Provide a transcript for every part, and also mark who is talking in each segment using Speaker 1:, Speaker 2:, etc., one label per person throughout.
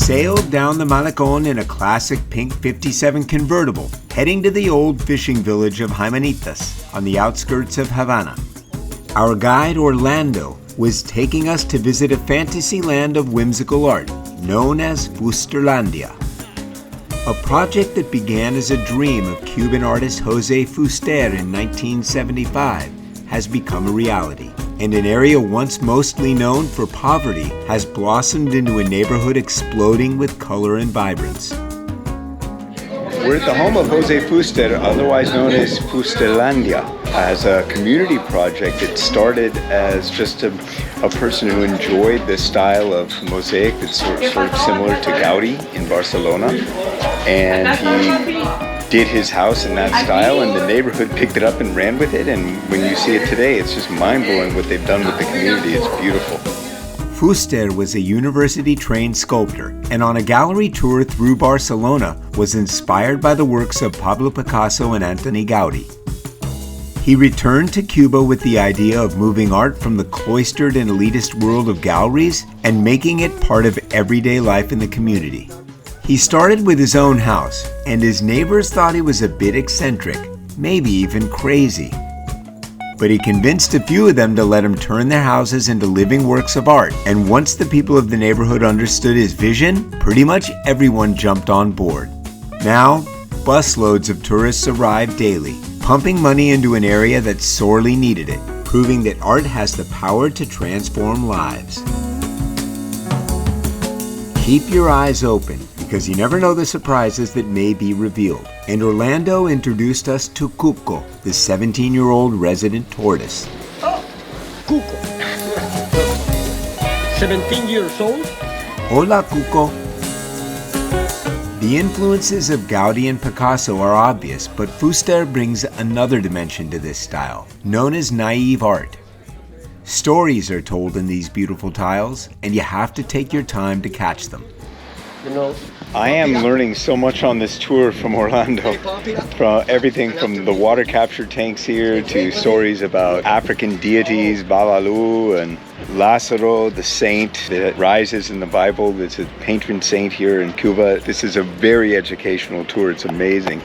Speaker 1: sailed down the Malecón in a classic pink 57 convertible, heading to the old fishing village of Jamanitas on the outskirts of Havana. Our guide, Orlando, was taking us to visit a fantasy land of whimsical art known as Fusterlandia. A project that began as a dream of Cuban artist Jose Fuster in 1975 has become a reality, and an area once mostly known for poverty has blossomed into a neighborhood exploding with color and vibrance.
Speaker 2: We're at the home of Jose Fuster, otherwise known as Fusterlandia, as a community project. It started as just a person who enjoyed the style of mosaic that's sort of similar to Gaudi in Barcelona, and he did his house in that style, and the neighborhood picked it up and ran with it. And when you see it today, it's just mind-blowing what they've done with the community. It's beautiful.
Speaker 1: Fuster was a university-trained sculptor, and on a gallery tour through Barcelona was inspired by the works of Pablo Picasso and Antoni Gaudi. He returned to Cuba with the idea of moving art from the cloistered and elitist world of galleries and making it part of everyday life in the community. He started with his own house, and his neighbors thought he was a bit eccentric, maybe even crazy. But he convinced a few of them to let him turn their houses into living works of art, and once the people of the neighborhood understood his vision, pretty much everyone jumped on board. Now, busloads of tourists arrive daily, pumping money into an area that sorely needed it, proving that art has the power to transform lives. Keep your eyes open, because you never know the surprises that may be revealed. And Orlando introduced us to Cuco, the 17-year-old resident tortoise.
Speaker 3: Oh, Cuco. 17 years old.
Speaker 1: Hola, Cuco. The influences of Gaudi and Picasso are obvious, but Fuster brings another dimension to this style, known as naive art. Stories are told in these beautiful tiles, and you have to take your time to catch them.
Speaker 2: I am learning so much on this tour from Orlando, from everything from the water capture tanks here to stories about African deities, Babalu and Lazaro, the saint that rises in the Bible. It's a patron saint here in Cuba. This is a very educational tour. It's amazing.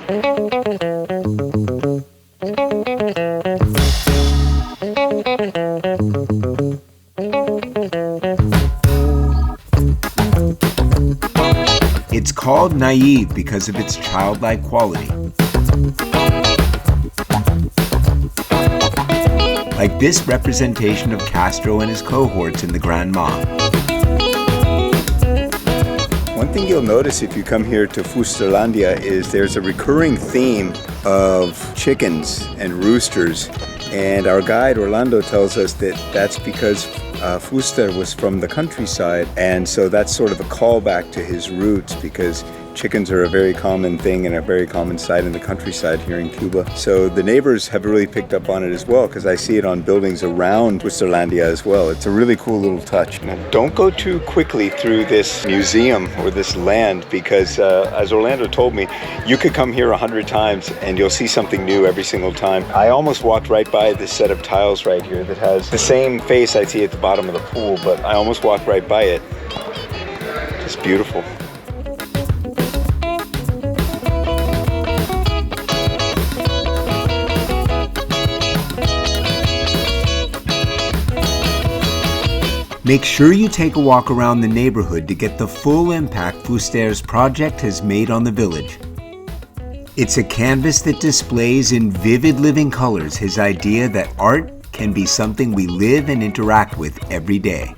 Speaker 1: It's called naive because of its childlike quality. Like this representation of Castro and his cohorts in the Grand Mob.
Speaker 2: One thing you'll notice if you come here to Fusterlandia is there's a recurring theme of chickens and roosters. And our guide Orlando tells us that that's because Fuster was from the countryside, and so that's sort of a callback to his roots, because chickens are a very common thing and a very common sight in the countryside here in Cuba. So the neighbors have really picked up on it as well, because I see it on buildings around Fusterlandia as well. It's a really cool little touch. Now, don't go too quickly through this museum or this land, because as Orlando told me, you could come here 100 times and you'll see something new every single time. I almost walked right by this set of tiles right here that has the same face I see at the bottom of the pool, but I almost walked right by it. It's beautiful.
Speaker 1: Make sure you take a walk around the neighborhood to get the full impact Fuster's project has made on the village. It's a canvas that displays in vivid living colors his idea that art can be something we live and interact with every day.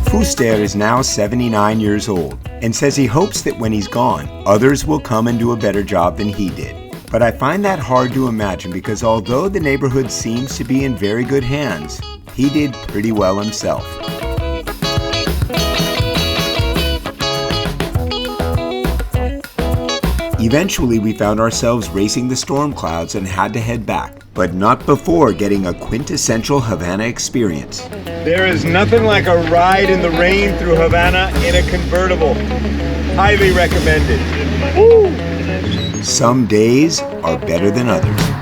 Speaker 1: Fuster is now 79 years old and says he hopes that when he's gone, others will come and do a better job than he did. But I find that hard to imagine, because although the neighborhood seems to be in very good hands, he did pretty well himself. Eventually, we found ourselves racing the storm clouds and had to head back, but not before getting a quintessential Havana experience.
Speaker 2: There is nothing like a ride in the rain through Havana in a convertible. Highly recommended. Woo!
Speaker 1: Some days are better than others.